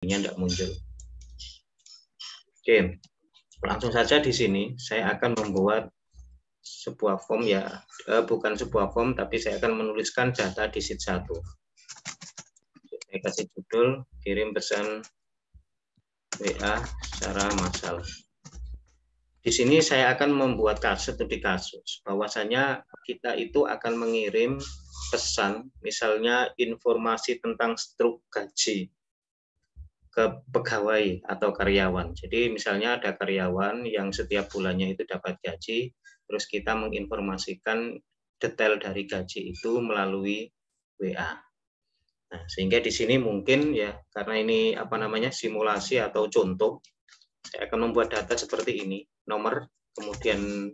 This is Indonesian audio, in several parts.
tidak muncul. Oke, langsung saja di sini saya akan membuat sebuah form ya, bukan sebuah form, tapi saya akan menuliskan data di sheet 1. Saya kasih judul, kirim pesan WA secara massal. Di sini saya akan membuat studi kasus, bahwasanya kita itu akan mengirim pesan, misalnya informasi tentang struk gaji ke pegawai atau karyawan. Jadi misalnya ada karyawan yang setiap bulannya itu dapat gaji, terus kita menginformasikan detail dari gaji itu melalui WA. Nah, sehingga di sini mungkin ya, karena ini simulasi atau contoh, saya akan membuat data seperti ini, nomor, kemudian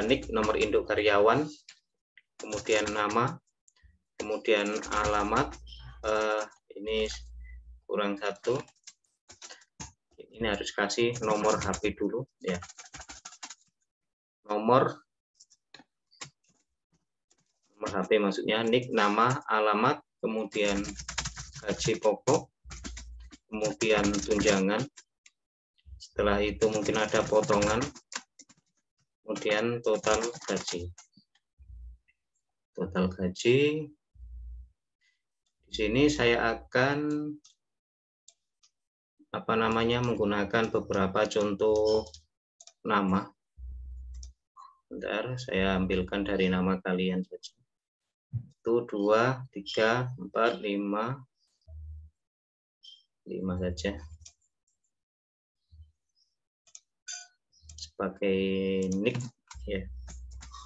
NIK, nomor induk karyawan, kemudian nama, kemudian alamat, ini kurang satu, ini harus kasih nomor HP dulu ya, nomor HP maksudnya, NIK, nama, alamat, kemudian gaji pokok, kemudian tunjangan, setelah itu mungkin ada potongan, kemudian total gaji. Total gaji. Di sini saya akan menggunakan beberapa contoh nama. Bentar, saya ambilkan dari nama kalian saja. 1, 2, 3, 4, 5 saja. Sebagai NIK ya.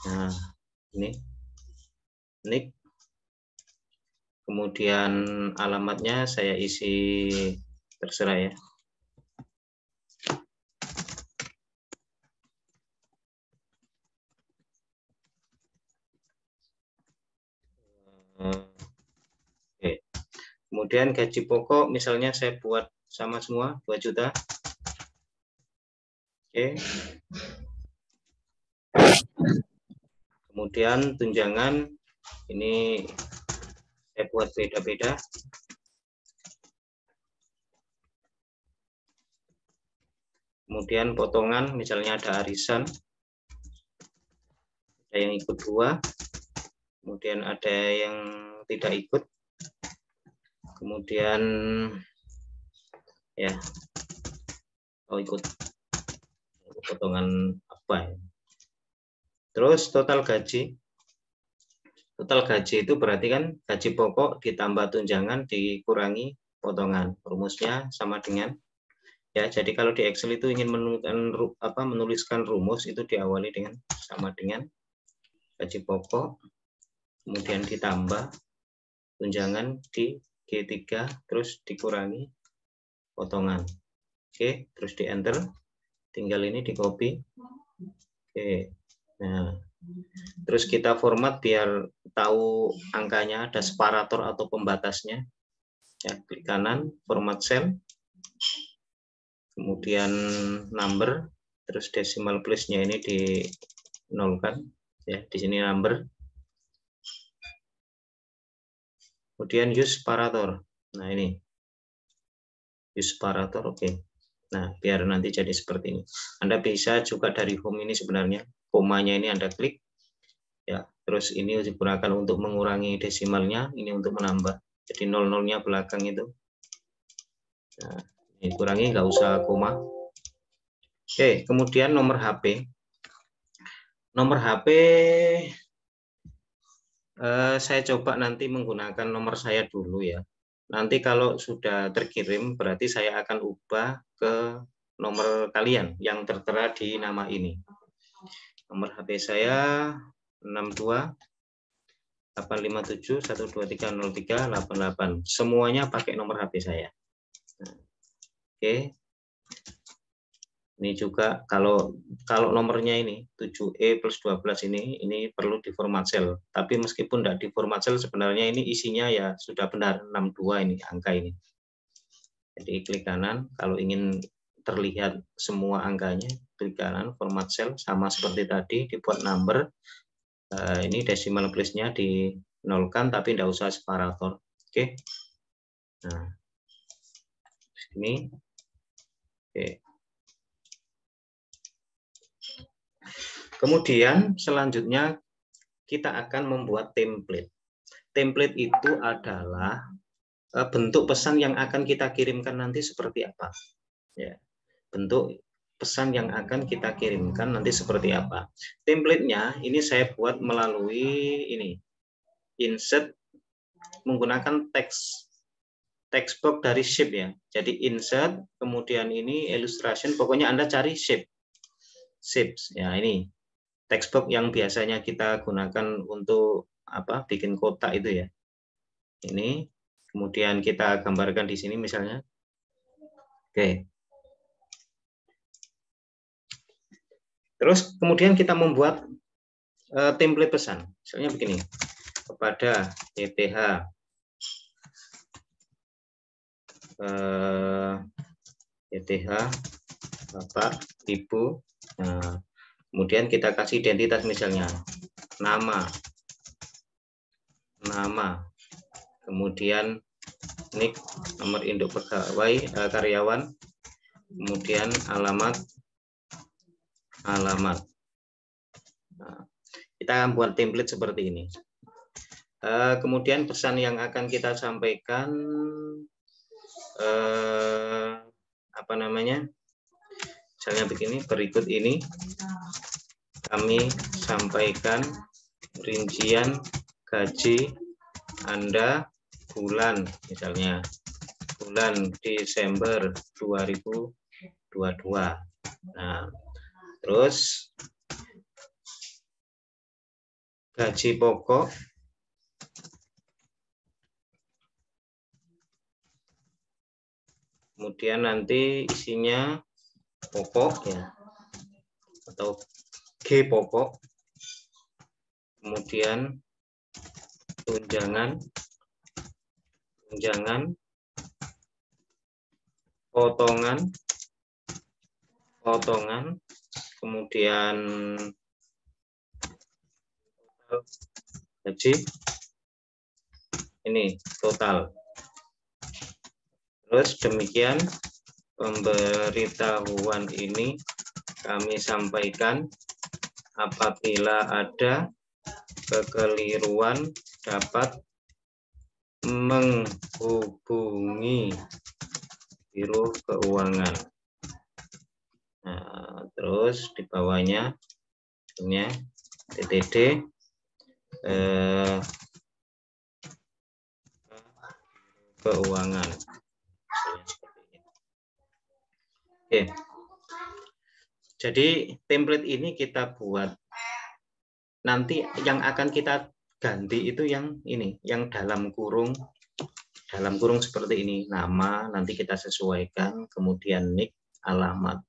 Nah, ini NIK. Kemudian alamatnya saya isi terserah ya. Oke. Kemudian gaji pokok misalnya saya buat sama semua 2 juta. Oke. Kemudian tunjangan ini saya buat beda-beda. Kemudian potongan, misalnya ada arisan, ada yang ikut 2, kemudian ada yang tidak ikut, kemudian ya, ikut potongan apa ya. Terus total gaji. Total gaji itu berarti kan gaji pokok ditambah tunjangan dikurangi potongan. Rumusnya sama dengan ya. Jadi kalau di Excel itu ingin menuliskan rumus itu diawali dengan sama dengan gaji pokok, kemudian ditambah tunjangan di G3, terus dikurangi potongan. Oke, terus di enter. Tinggal ini di copy. Oke. Nah, terus kita format biar tahu angkanya, ada separator atau pembatasnya. Ya, klik kanan, format cell, kemudian number, terus decimal place-nya ini dinolkan. Ya, di sini number. Kemudian use separator. Nah, ini use separator, oke. Nah, biar nanti jadi seperti ini. Anda bisa juga dari home ini sebenarnya, komanya ini Anda klik. Ya, terus ini digunakan untuk mengurangi desimalnya, ini untuk menambah. Jadi 00-nya belakang itu. Nah, ini kurangi, nggak usah koma. Oke, kemudian nomor HP. Nomor HP saya coba nanti menggunakan nomor saya dulu ya. Nanti kalau sudah terkirim, berarti saya akan ubah ke nomor kalian yang tertera di nama ini. Nomor HP saya 62 857 12303 88. Semuanya pakai nomor HP saya. Nah, oke. Ini juga kalau nomornya ini 7E plus 12 ini perlu di format cell. Tapi meskipun tidak di format cell, sebenarnya ini isinya ya sudah benar 62 ini angka ini. Jadi klik kanan kalau ingin terlihat semua angkanya, klik kanan format cell sama seperti tadi dibuat number. Ini decimal place-nya dinolkan tapi tidak usah separator. Oke. Nah, Ini. Oke. Kemudian selanjutnya kita akan membuat template. Template itu adalah bentuk pesan yang akan kita kirimkan nanti seperti apa. Ya, bentuk pesan yang akan kita kirimkan nanti seperti apa. Template-nya ini saya buat melalui ini, insert menggunakan text box dari shape ya. Jadi insert, kemudian ini illustration, pokoknya Anda cari shapes. Ya, ini text box yang biasanya kita gunakan untuk apa? Bikin kotak itu ya. Ini kemudian kita gambarkan di sini misalnya. Oke. Terus kemudian kita membuat template pesan. Misalnya begini. Kepada ETH Bapak, Ibu. Nah, kemudian kita kasih identitas misalnya nama, kemudian NIK, nomor induk pegawai karyawan, kemudian alamat. Nah, kita akan buat template seperti ini. Kemudian pesan yang akan kita sampaikan apa namanya? Misalnya begini, berikut ini kami sampaikan rincian gaji Anda bulan, misalnya bulan Desember 2022. Nah, terus gaji pokok kemudian nanti isinya pokok ya, atau G pokok, kemudian tunjangan, potongan, kemudian gaji, ini total. Terus demikian pemberitahuan ini kami sampaikan, apabila ada kekeliruan dapat menghubungi Biro Keuangan. Nah, terus di bawahnya ini TTD Keuangan. Oke. Jadi template ini kita buat. Nanti yang akan kita ganti itu yang ini, yang dalam kurung seperti ini, nama nanti kita sesuaikan, kemudian NIK, alamat.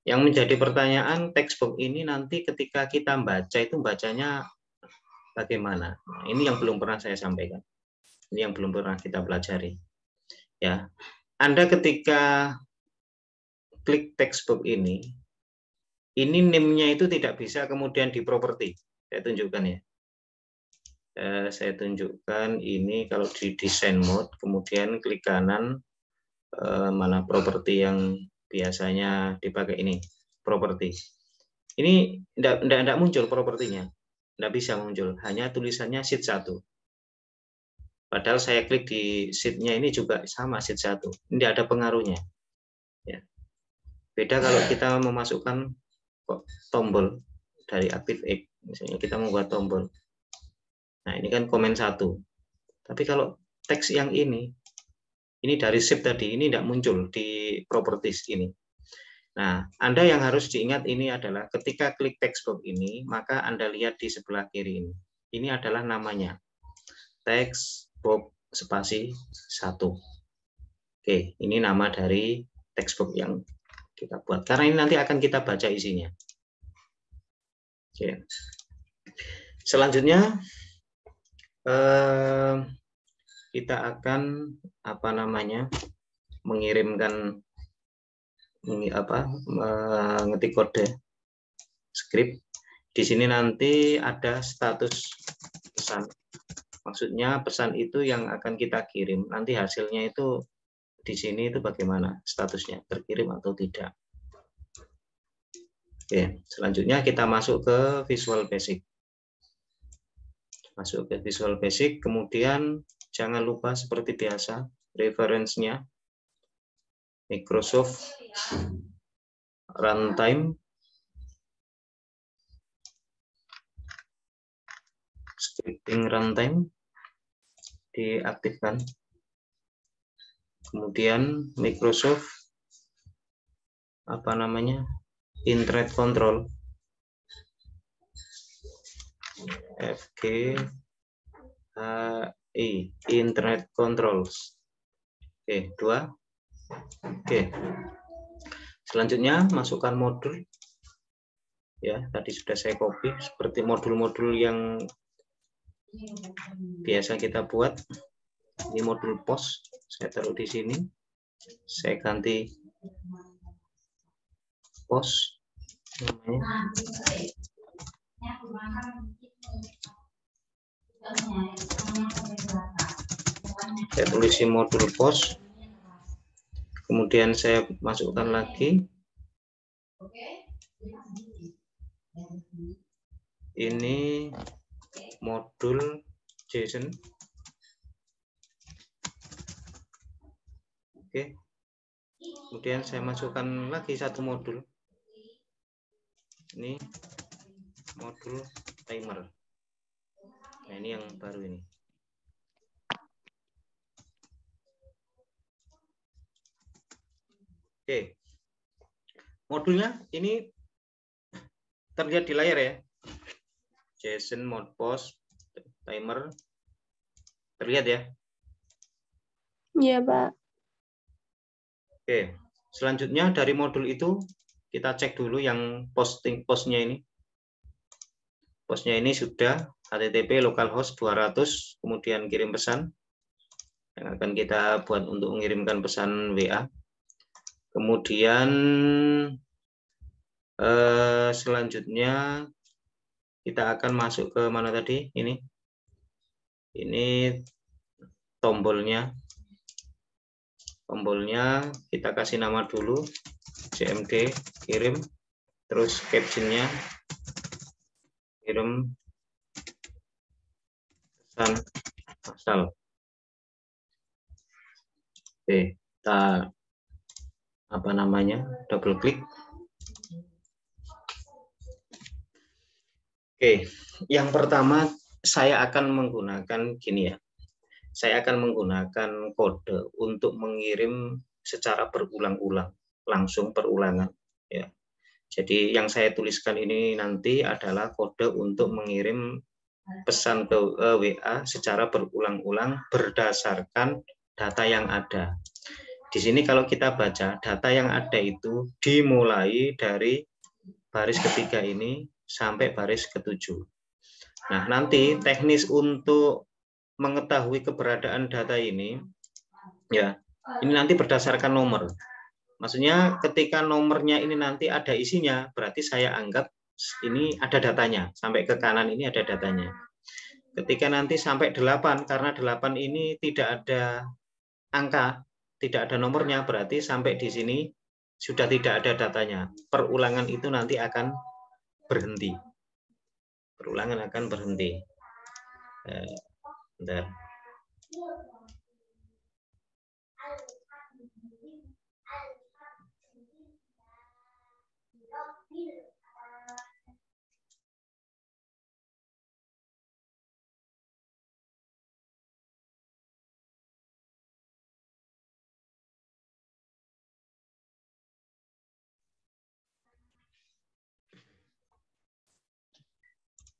Yang menjadi pertanyaan textbook ini nanti ketika kita baca itu bacanya bagaimana? Nah, ini yang belum pernah saya sampaikan. Ini yang belum pernah kita pelajari. Ya, Anda ketika klik textbook ini name-nya itu tidak bisa kemudian di properti. Saya tunjukkan ya. Saya tunjukkan ini kalau di design mode, kemudian klik kanan, mana properti yang biasanya dipakai ini, properti. Ini tidak muncul propertinya, tidak bisa muncul, hanya tulisannya sheet 1. Padahal saya klik di sheet-nya ini juga sama sheet 1, ini tidak ada pengaruhnya. Ya. Beda kalau kita memasukkan tombol dari ActiveX, misalnya kita membuat tombol. Nah, ini kan komen 1. Tapi kalau teks yang ini dari shape tadi, ini tidak muncul di properties ini. Nah, Anda yang harus diingat ini adalah ketika klik textbox ini, maka Anda lihat di sebelah kiri ini. Ini adalah namanya. Textbox spasi 1. Oke, ini nama dari textbox yang kita buat. Karena ini nanti akan kita baca isinya. Oke. Selanjutnya, kita akan mengirimkan mengetik kode script. Di sini nanti ada status pesan. Maksudnya pesan itu yang akan kita kirim. Nanti hasilnya itu di sini itu bagaimana statusnya, terkirim atau tidak. Oke, selanjutnya kita masuk ke Visual Basic. Masuk ke Visual Basic, kemudian jangan lupa seperti biasa, reference-nya Microsoft Runtime, Scripting Runtime diaktifkan. Kemudian Microsoft Internet Control, FGHI, Internet Controls. Oke, 2. Oke. Selanjutnya masukkan modul. Ya, tadi sudah saya copy seperti modul-modul yang biasa kita buat. Ini modul post, saya taruh di sini. Saya ganti post namanya. Saya tulisin modul post. Kemudian saya masukkan lagi. Ini modul JSON. Oke. Kemudian saya masukkan lagi satu modul. Ini modul timer. Nah, ini yang baru ini. Oke. Modulnya ini terlihat di layar ya. JSON mode post timer. Terlihat ya? Iya, Pak. Oke. Selanjutnya dari modul itu kita cek dulu yang postnya ini. Postnya ini sudah HTTP localhost 200, kemudian kirim pesan yang akan kita buat untuk mengirimkan pesan WA. Kemudian selanjutnya kita akan masuk ke mana tadi? Ini tombolnya. Tombolnya kita kasih nama dulu, CMD kirim, terus captionnya kirim pesan asal. Oke, kita double klik. Oke, yang pertama saya akan menggunakan gini ya. Saya akan menggunakan kode untuk mengirim secara berulang-ulang, langsung perulangan ya. Jadi yang saya tuliskan ini nanti adalah kode untuk mengirim pesan ke WA secara berulang-ulang berdasarkan data yang ada. Di sini kalau kita baca, data yang ada itu dimulai dari baris ketiga ini sampai baris ke-7. Nah, nanti teknis untuk mengetahui keberadaan data ini, ya, ini nanti berdasarkan nomor. Maksudnya ketika nomornya ini nanti ada isinya, berarti saya anggap ini ada datanya. Sampai ke kanan ini ada datanya. Ketika nanti sampai 8, karena 8 ini tidak ada angka, tidak ada nomornya, berarti sampai di sini sudah tidak ada datanya. Perulangan itu nanti akan berhenti. Perulangan akan berhenti. Bentar.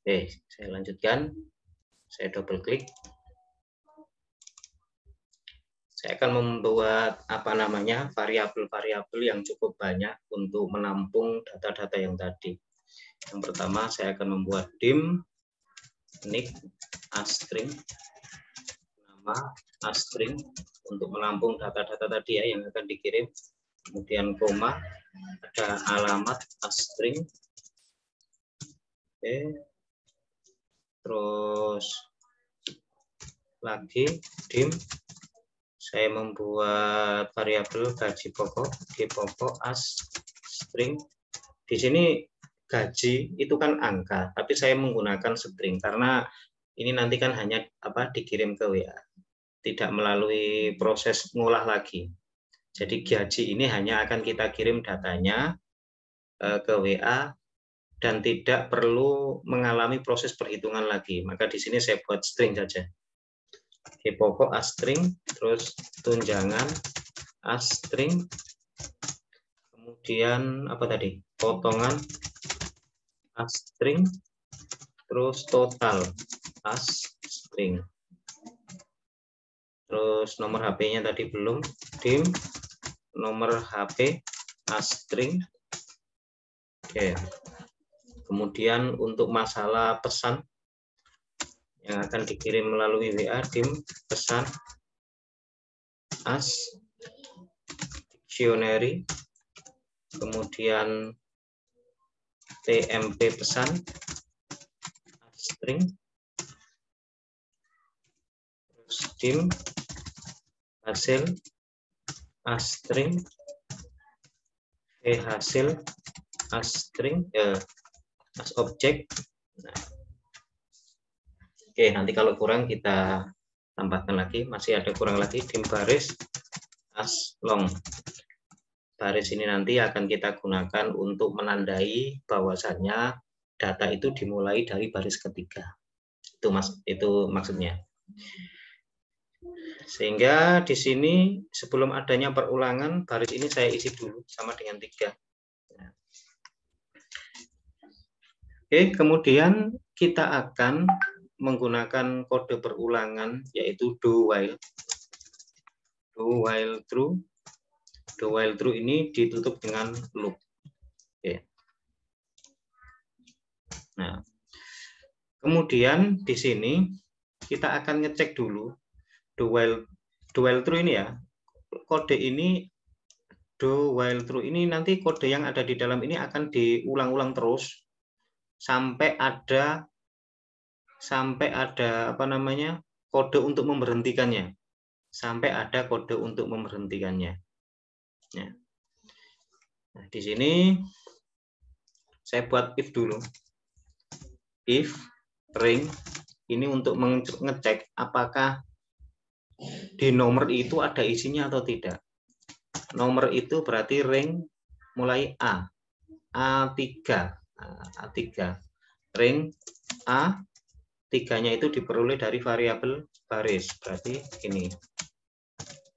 Oke, saya lanjutkan. Saya double klik. Saya akan membuat variabel-variabel yang cukup banyak untuk menampung data-data yang tadi. Yang pertama saya akan membuat dim nick astring, nama astring untuk menampung data-data tadi ya yang akan dikirim. Kemudian koma, ada alamat astring. Oke. Terus lagi dim saya membuat variabel gaji pokok, G pokok, as, string. Di sini gaji itu kan angka, tapi saya menggunakan string karena ini nanti kan hanya dikirim ke WA, tidak melalui proses ngolah lagi. Jadi gaji ini hanya akan kita kirim datanya ke WA dan tidak perlu mengalami proses perhitungan lagi. Maka di sini saya buat string saja. G pokok as string, terus tunjangan as string, kemudian apa tadi? Potongan as string, terus total as string. Terus nomor HP-nya tadi belum, dim, nomor HP as string. Oke. Kemudian untuk masalah pesan yang akan dikirim melalui WA, dim, pesan as dictionary, kemudian TMP pesan as string, terus dim hasil as string, hasil as string, as objek. Nah, oke, nanti kalau kurang kita tambahkan lagi, masih ada kurang lagi, dim baris as long. Baris ini nanti akan kita gunakan untuk menandai bahwasannya data itu dimulai dari baris ketiga. Itu maksudnya. Sehingga di sini sebelum adanya perulangan, baris ini saya isi dulu sama dengan 3. Oke, kemudian kita akan menggunakan kode perulangan yaitu do while. Do while true. Do while true ini ditutup dengan loop. Oke. Nah, kemudian di sini kita akan ngecek dulu do while true ini ya. Kode ini do while true ini nanti kode yang ada di dalam ini akan diulang-ulang terus sampai ada kode untuk memberhentikannya. Sampai ada kode untuk memberhentikannya. Ya. Nah, di sini saya buat if dulu. If ring ini untuk mengecek apakah di nomor itu ada isinya atau tidak. Nomor itu berarti ring mulai A. A3. A3. Ring A, 3-nya itu diperoleh dari variabel baris. Berarti ini.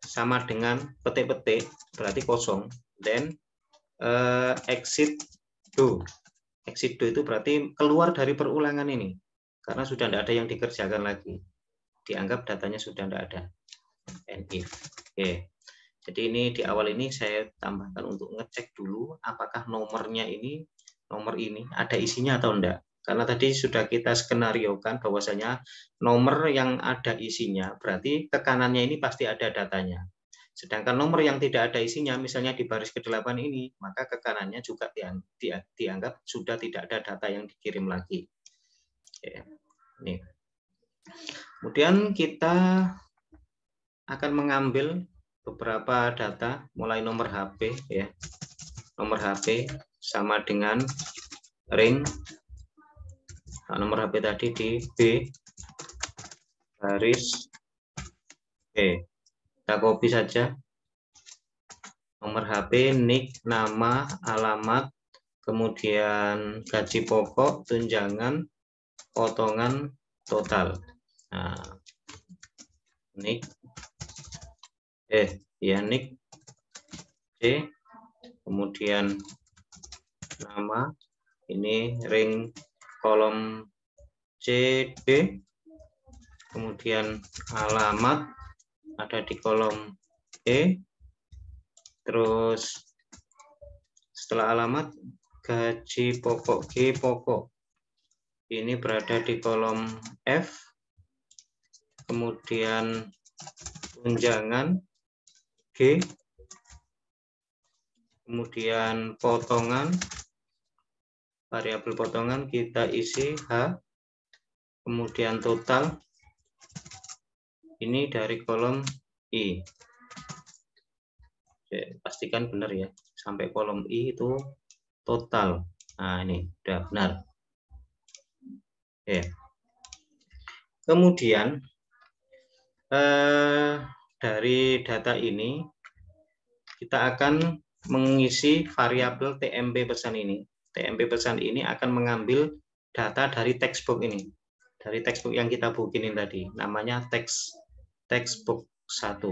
Sama dengan petik-petik, berarti kosong. Dan exit do. Exit do itu berarti keluar dari perulangan ini. Karena sudah tidak ada yang dikerjakan lagi. Dianggap datanya sudah tidak ada. And if. Oke. Jadi ini di awal ini saya tambahkan untuk ngecek dulu apakah nomor ini ada isinya atau enggak. Karena tadi sudah kita skenariokan bahwasanya nomor yang ada isinya berarti ke kanannya ini pasti ada datanya. Sedangkan nomor yang tidak ada isinya misalnya di baris ke-8 ini, maka ke kanannya juga dianggap sudah tidak ada data yang dikirim lagi. Oke. Ini. Kemudian kita akan mengambil beberapa data mulai nomor HP ya. Nomor HP sama dengan ring. Nah, nomor HP tadi di B baris B. Kita copy saja. Nomor HP, nick, nama, alamat, kemudian gaji pokok, tunjangan, potongan, total. Nah, nick nick C, kemudian nama ini ring kolom CD, kemudian alamat ada di kolom E, terus setelah alamat gaji pokok G pokok ini berada di kolom F, kemudian tunjangan G, kemudian potongan, variabel potongan kita isi H, kemudian total ini dari kolom I. Oke, pastikan benar ya. Sampai kolom I itu total. Nah, ini udah benar. Oke. Kemudian dari data ini kita akan mengisi variabel TMP pesan ini. TMP pesan ini akan mengambil data dari textbook ini. Dari textbook yang kita bookin tadi. Namanya textbook 1.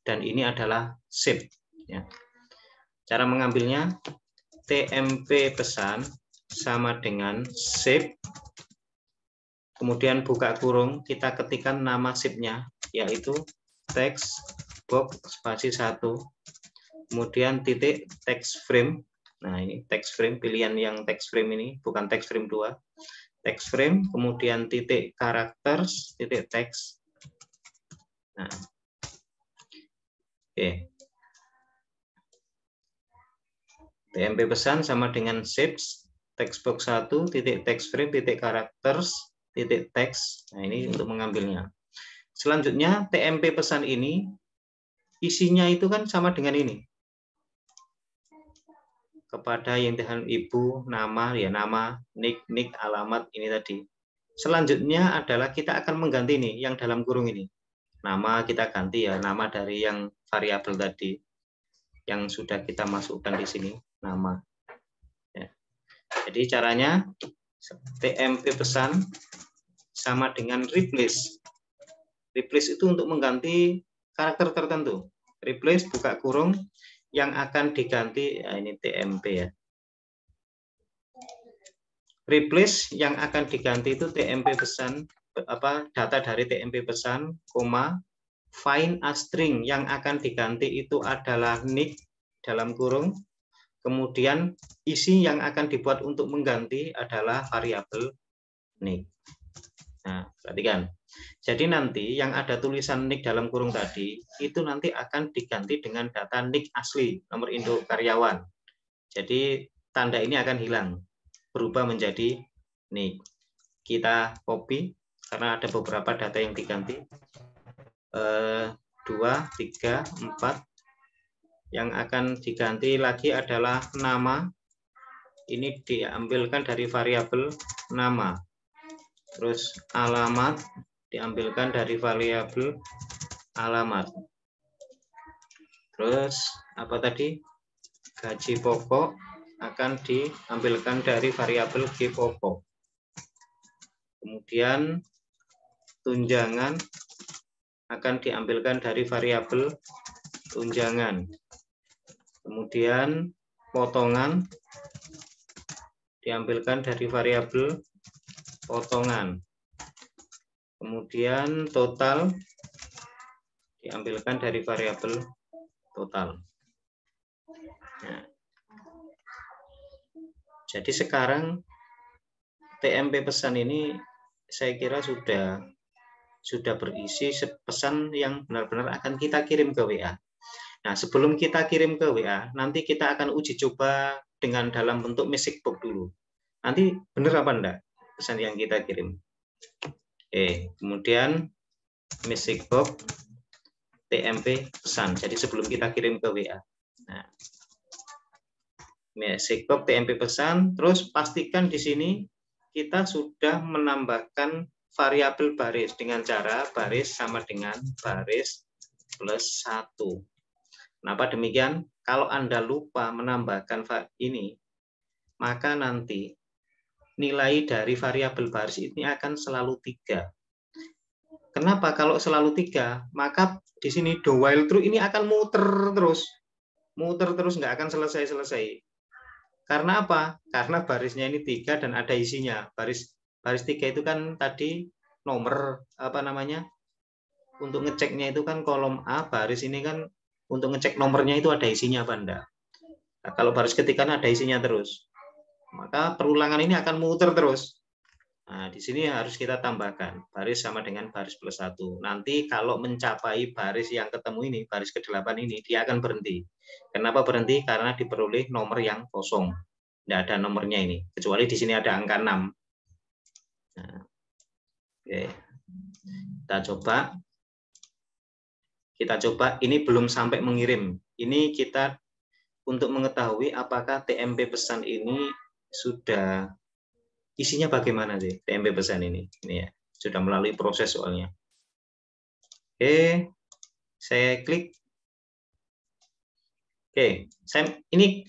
Dan ini adalah shape. Ya. Cara mengambilnya, TMP pesan sama dengan shape. Kemudian buka kurung, kita ketikkan nama shape-nya, yaitu textbook spasi 1. Kemudian titik text frame. Nah, ini text frame, pilihan yang text frame ini, bukan text frame 2. Text frame, kemudian titik characters, titik text. Nah, oke. TMP pesan sama dengan shapes, textbox 1, titik text frame, titik characters, titik text. Nah, ini untuk mengambilnya. Selanjutnya, TMP pesan ini, isinya itu kan sama dengan ini. Kepada yang Tuhan Ibu, nama, ya nama, nick, alamat, ini tadi. Selanjutnya adalah kita akan mengganti nih, yang dalam kurung ini. Nama kita ganti ya, nama dari yang variabel tadi. Yang sudah kita masukkan di sini, nama. Ya. Jadi caranya, TMP pesan sama dengan replace. Replace itu untuk mengganti karakter tertentu. Replace, buka kurung, yang akan diganti, ya ini TMP ya. Replace yang akan diganti itu TMP pesan, data dari TMP pesan, koma, find a string yang akan diganti itu adalah nick dalam kurung, kemudian isi yang akan dibuat untuk mengganti adalah variabel nick. Nah, perhatikan. Jadi nanti yang ada tulisan nick dalam kurung tadi, itu nanti akan diganti dengan data nick asli, nomor induk karyawan. Jadi tanda ini akan hilang, berubah menjadi nick. Kita copy, karena ada beberapa data yang diganti. 2, 3, 4. Yang akan diganti lagi adalah nama. Ini diambilkan dari variabel nama. Terus alamat diambilkan dari variabel alamat. Terus apa tadi? Gaji pokok akan diambilkan dari variabel G pokok. Kemudian tunjangan akan diambilkan dari variabel tunjangan. Kemudian potongan diambilkan dari variabel potongan. Kemudian total diambilkan dari variabel total. Nah, jadi sekarang TMP pesan ini saya kira sudah berisi pesan yang benar-benar akan kita kirim ke WA. Nah, sebelum kita kirim ke WA, nanti kita akan uji coba dengan dalam bentuk message box dulu. Nanti benar apa enggak pesan yang kita kirim. Kemudian message box TMP pesan. Jadi sebelum kita kirim ke WA. Nah, message box TMP pesan, terus pastikan di sini kita sudah menambahkan variabel baris dengan cara baris sama dengan baris plus 1. Kenapa demikian? Kalau Anda lupa menambahkan ini, maka nanti nilai dari variabel baris ini akan selalu 3. Kenapa kalau selalu 3? Maka di sini do while true ini akan muter terus. Muter terus, nggak akan selesai-selesai. Karena apa? Karena barisnya ini 3 dan ada isinya. Baris 3 itu kan tadi nomor, untuk ngeceknya itu kan kolom A, baris ini kan untuk ngecek nomornya itu ada isinya apa enggak. Nah, kalau baris ketikan ada isinya terus. Maka perulangan ini akan muter terus. Nah, di sini harus kita tambahkan baris sama dengan baris plus 1. Nanti kalau mencapai baris yang ketemu ini, baris ke-8 ini, dia akan berhenti. Kenapa berhenti? Karena diperoleh nomor yang kosong. Tidak ada nomornya ini. Kecuali di sini ada angka 6. Nah, oke. Kita coba. Kita coba, ini belum sampai mengirim. Ini kita untuk mengetahui apakah TMP pesan ini sudah isinya bagaimana sih TMP pesan ini. Ini ya, sudah melalui proses soalnya. Oke, saya klik. Oke, ini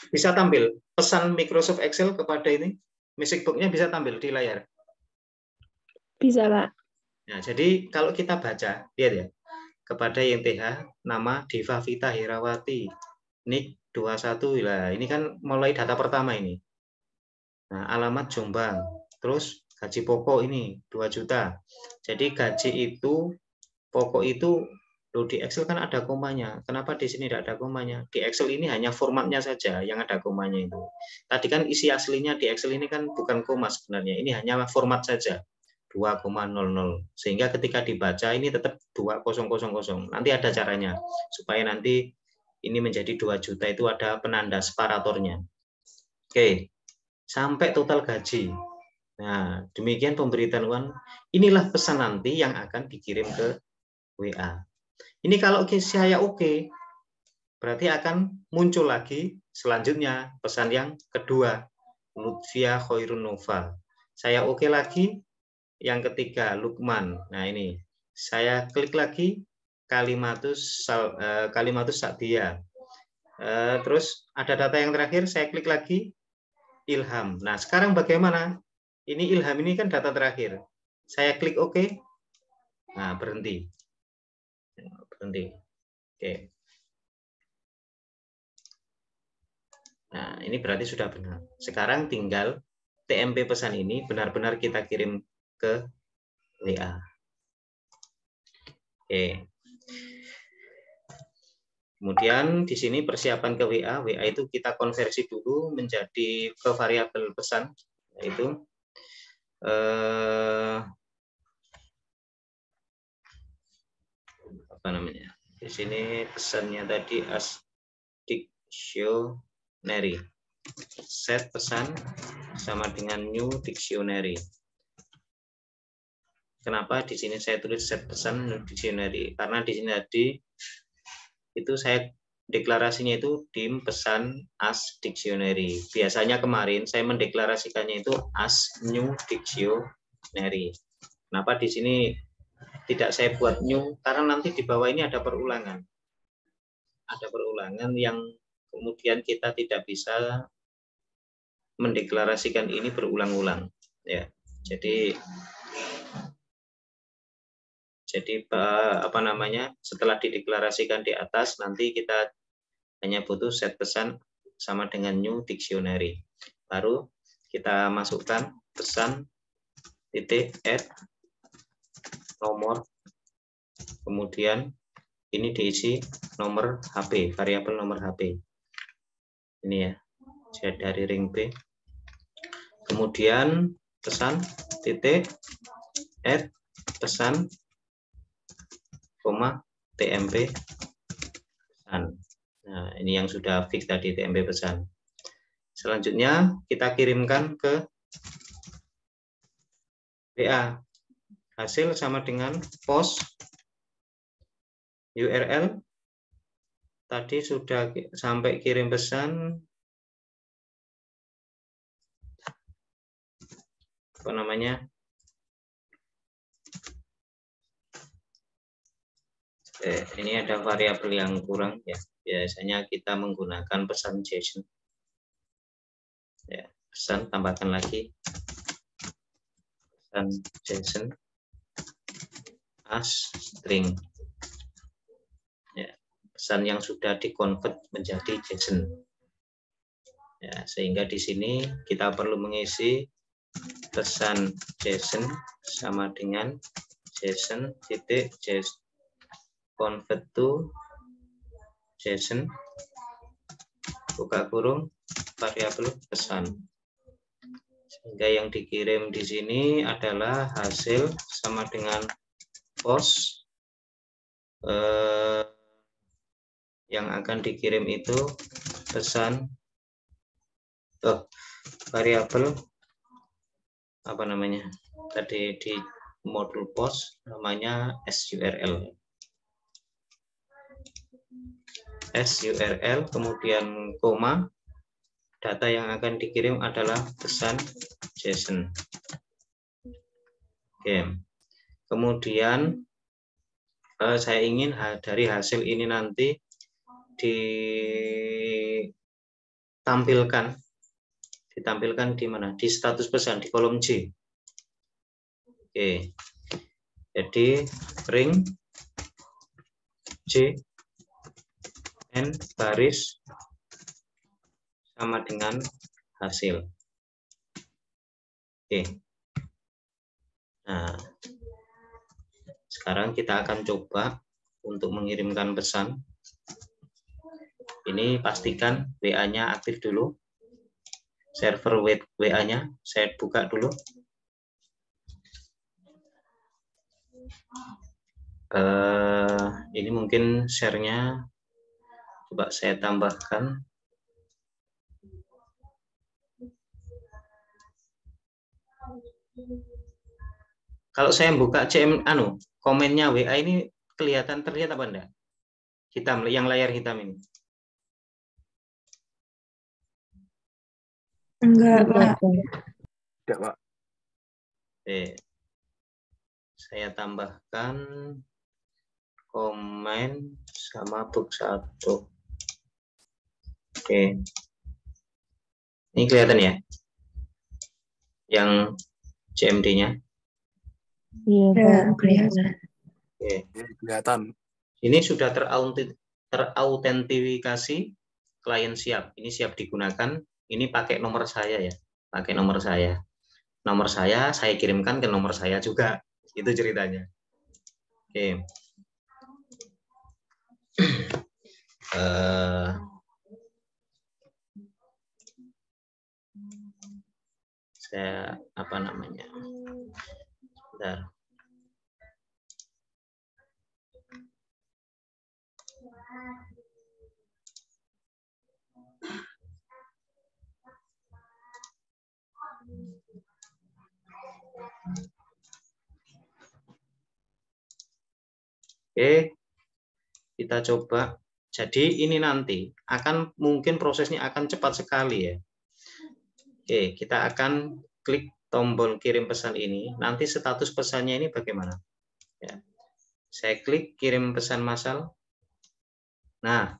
bisa tampil pesan Microsoft Excel kepada ini. Music Box-nya bisa tampil di layar. Bisa, Pak. Nah, jadi kalau kita baca, lihat ya, kepada YTH, nama Diva Vita Herawati, NIK 21, lah ini kan mulai data pertama ini. Nah, alamat Jombang, terus gaji pokok ini 2 juta. Jadi gaji itu, pokok itu, loh, di Excel kan ada komanya. Kenapa di sini tidak ada komanya? Di Excel ini hanya formatnya saja yang ada komanya itu. Tadi kan isi aslinya di Excel ini kan bukan koma sebenarnya. Ini hanya format saja. 2,00. Sehingga ketika dibaca ini tetap 2000. Nanti ada caranya. Supaya nanti ini menjadi 2 juta itu ada penanda separatornya. Oke. Sampai total gaji. Nah, demikian pemberitahuan. Inilah pesan nanti yang akan dikirim ke WA. Ini kalau saya oke, berarti akan muncul lagi selanjutnya pesan yang kedua, Lutfia Khairun Nova. Saya oke lagi, yang ketiga Lukman. Nah ini, saya klik lagi Kalimatus Sakdia. Terus ada data yang terakhir, saya klik lagi Ilham. Nah sekarang bagaimana? Ini Ilham ini kan data terakhir. Saya klik oke. Nah berhenti. Oke. Nah, ini berarti sudah benar. Sekarang tinggal TMP pesan ini benar-benar kita kirim ke WA. Oke. Kemudian di sini persiapan ke WA. WA itu kita konversi dulu menjadi ke variabel pesan, yaitu apa namanya? Di sini pesannya tadi as dictionary. Set pesan sama dengan new dictionary. Kenapa di sini saya tulis set pesan new dictionary? Karena di sini tadi itu saya deklarasinya itu dim pesan as dictionary. Biasanya kemarin saya mendeklarasikannya itu as new dictionary. Kenapa di sini tidak saya buat new? Karena nanti di bawah ini ada perulangan. Ada perulangan yang kemudian kita tidak bisa mendeklarasikan ini berulang-ulang. Ya, jadi apa namanya? Setelah dideklarasikan di atas, nanti kita hanya butuh set pesan sama dengan new dictionary. Baru kita masukkan pesan titik add nomor, kemudian ini diisi nomor HP, variabel nomor HP. Ini ya, dari ring B. Kemudian pesan titik add pesan koma TMP pesan. Nah, ini yang sudah fix tadi TMP pesan. Selanjutnya kita kirimkan ke WA. Hasil sama dengan post URL. Tadi sudah sampai kirim pesan. Apa namanya? Ini ada variabel yang kurang ya. Biasanya kita menggunakan pesan JSON. Ya, pesan tambahkan lagi pesan JSON as string. Ya, pesan yang sudah dikonvert menjadi JSON. Ya, sehingga di sini kita perlu mengisi pesan JSON sama dengan JSON titik JSON convert to JSON buka kurung variabel pesan, sehingga yang dikirim di sini adalah hasil sama dengan post yang akan dikirim itu pesan variabel apa namanya tadi di modul post namanya SURL. SURL, kemudian koma. Data yang akan dikirim adalah pesan JSON. Oke. Kemudian saya ingin dari hasil ini nanti ditampilkan di mana? Di status pesan di kolom J. Oke. Jadi ring J N baris sama dengan hasil. Oke. Nah, sekarang kita akan coba untuk mengirimkan pesan. Ini pastikan WA-nya aktif dulu. Server WA-nya saya buka dulu. Ini mungkin share-nya coba saya tambahkan. Kalau saya buka komennya WA ini terlihat apa enggak? Hitam, yang layar hitam ini. Enggak, Pak. Tidak, Pak. Saya tambahkan komen sama box 1. Oke. Ini kelihatan ya? Yang CMD-nya. Iya, kelihatan. Oke. Kelihatan. Ini sudah terautentikasi, klien siap. Ini siap digunakan. Ini pakai nomor saya ya. Pakai nomor saya. Nomor saya kirimkan ke nomor saya juga. Itu ceritanya. Oke. Saya Bentar. Oke, kita coba. Jadi ini nanti mungkin prosesnya akan cepat sekali ya. Oke, kita akan klik tombol kirim pesan ini. Nanti status pesannya ini bagaimana? Ya. Saya klik kirim pesan massal. Nah,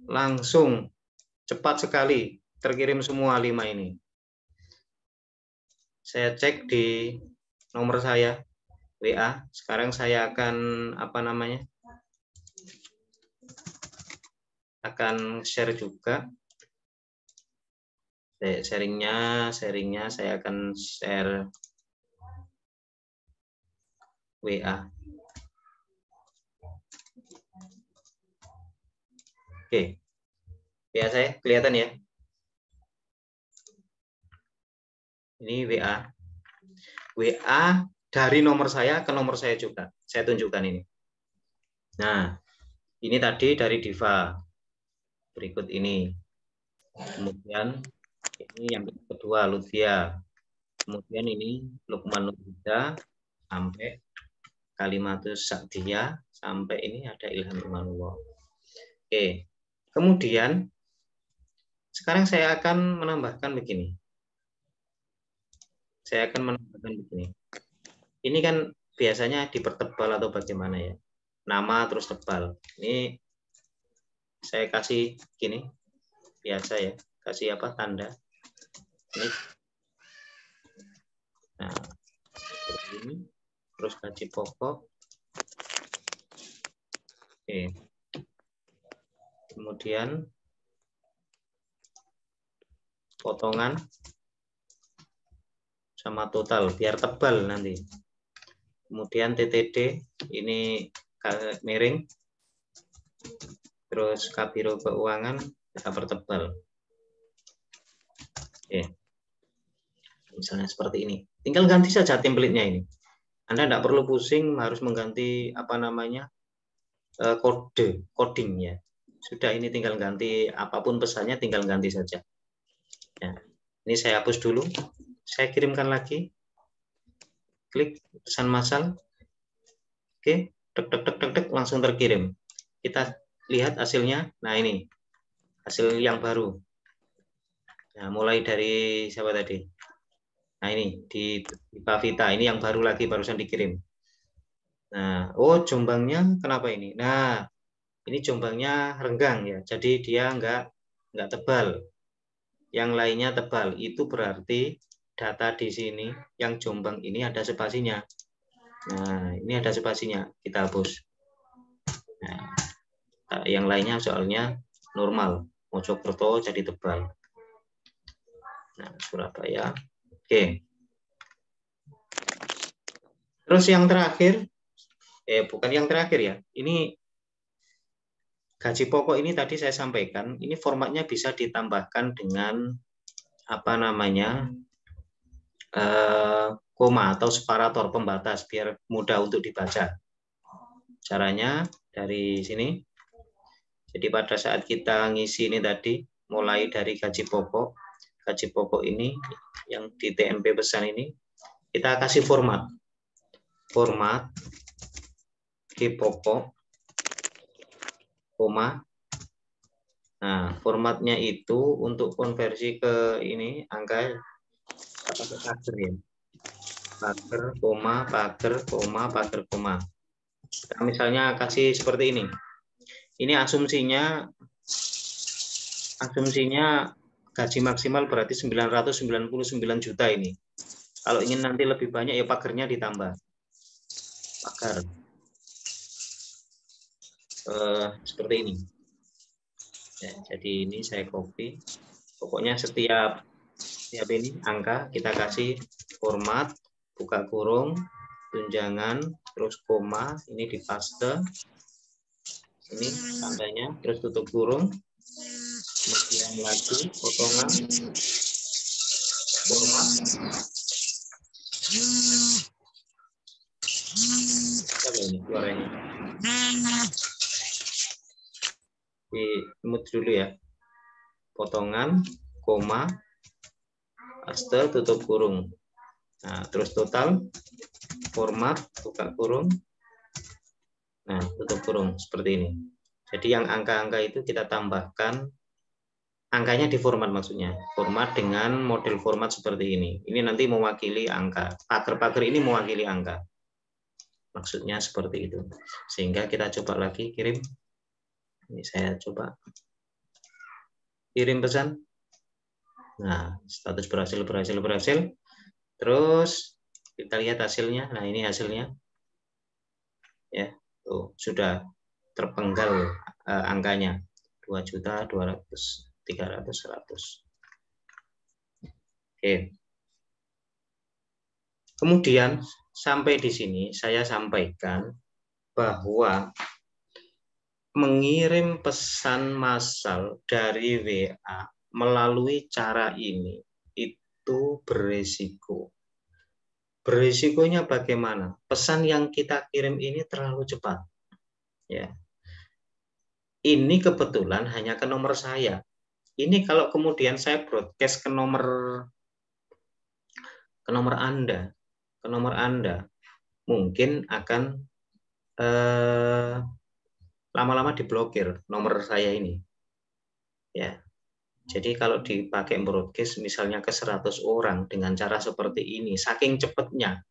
langsung cepat sekali terkirim semua 5 ini. Saya cek di nomor saya WA. Sekarang saya akan akan share juga. Sharingnya saya akan share WA. Oke. WA saya kelihatan ya? Ini WA. WA dari nomor saya ke nomor saya juga. Saya tunjukkan ini. Nah, ini tadi dari Diva. Berikut ini. Kemudian ini yang kedua Lutfia. Kemudian ini Lukman Nurhuda sampai Kalimatus Sakdia sampai ini ada Ilham Imanullah. Oke. Kemudian sekarang saya akan menambahkan begini. Ini kan biasanya dipertebal atau bagaimana ya? Nama terus tebal. Ini saya kasih gini. Biasa ya. Kasih tanda. Ini. Nah, seperti ini. Terus gaji pokok. Oke. Kemudian potongan sama total biar tebal nanti. Kemudian TTD ini miring. Terus Kabiro Keuangan kita pertebal. Oke. Misalnya seperti ini. Tinggal ganti saja template-nya ini. Anda tidak perlu pusing harus mengganti coding ya. Sudah ini tinggal ganti apapun pesannya tinggal ganti saja. Ya. Ini saya hapus dulu. Saya kirimkan lagi. Klik pesan massal. Oke, tek langsung terkirim. Kita lihat hasilnya. Nah, ini hasil yang baru. Nah, mulai dari siapa tadi? Nah, ini di Pavita, ini yang baru lagi, barusan dikirim. Nah, oh jombangnya kenapa ini? Nah, ini jombangnya renggang ya, jadi dia nggak tebal. Yang lainnya tebal. Itu berarti data di sini yang jombang ini ada spasinya. Nah, ini ada spasinya, kita hapus. Nah, yang lainnya soalnya normal. Mojokerto jadi tebal. Nah, Surabaya. Oke. Terus yang terakhir, bukan yang terakhir ya. Ini gaji pokok ini tadi saya sampaikan, ini formatnya bisa ditambahkan dengan apa namanya koma atau separator pembatas biar mudah untuk dibaca. Caranya dari sini. Jadi pada saat kita ngisi ini tadi, mulai dari gaji pokok ini yang di TMP pesan ini, kita kasih format gaji pokok, koma. Nah, formatnya itu untuk konversi ke ini angka pakai pagar ya. Pagar, koma, pagar, koma, pagar, koma. Nah, misalnya kasih seperti ini. Ini asumsinya gaji maksimal berarti 999 juta ini. Kalau ingin nanti lebih banyak ya pagarnya ditambah. Pagar. Seperti ini. Ya, jadi ini saya copy. Pokoknya setiap ini angka kita kasih format, buka kurung, tunjangan, terus koma, ini di paste. Ini tandanya, terus tutup kurung. Kemudian lagi potongan, format. Apa ini suaranya? Di mute dulu ya. Potongan, koma, paste, tutup kurung. Nah, terus total, format, buka kurung. Nah, tutup kurung seperti ini. Jadi yang angka-angka itu kita tambahkan, angkanya di format maksudnya. Format dengan model format seperti ini. Ini nanti mewakili angka. Pagar-pagar ini mewakili angka. Maksudnya seperti itu. Sehingga kita coba lagi kirim. Ini saya coba kirim pesan. Nah, status berhasil. Terus kita lihat hasilnya. Nah, ini hasilnya. Ya, tuh sudah terpenggal angkanya. 2.200.000, 300, 100. Oke. Kemudian sampai di sini saya sampaikan bahwa mengirim pesan massal dari WA melalui cara ini itu beresiko. Beresikonya bagaimana? Pesan yang kita kirim ini terlalu cepat. Ya. Ini kebetulan hanya ke nomor saya. Ini kalau kemudian saya broadcast ke nomor Anda, mungkin akan lama-lama diblokir nomor saya ini. Ya. Jadi kalau dipakai broadcast misalnya ke 100 orang dengan cara seperti ini, saking cepatnya,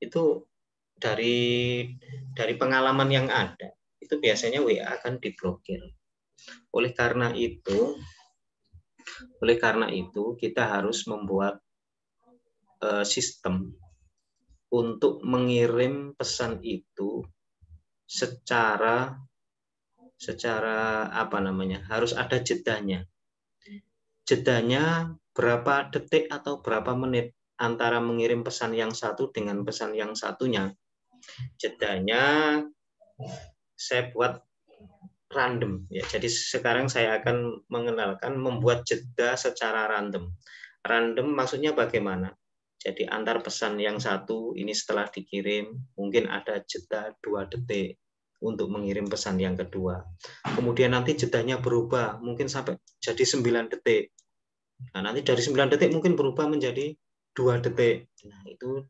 itu dari pengalaman yang ada, itu biasanya WA akan diblokir. Oleh karena itu kita harus membuat sistem untuk mengirim pesan itu secara apa namanya, harus ada jedanya. Jedanya berapa detik atau berapa menit antara mengirim pesan yang satu dengan pesan yang satunya. Jedanya saya buat random ya. Jadi sekarang saya akan mengenalkan membuat jeda secara random. Random maksudnya bagaimana? Jadi antar pesan yang satu ini setelah dikirim mungkin ada jeda 2 detik untuk mengirim pesan yang kedua. Kemudian nanti jedanya berubah, mungkin sampai jadi 9 detik. Nah, nanti dari 9 detik mungkin berubah menjadi 2 detik. Nah, itu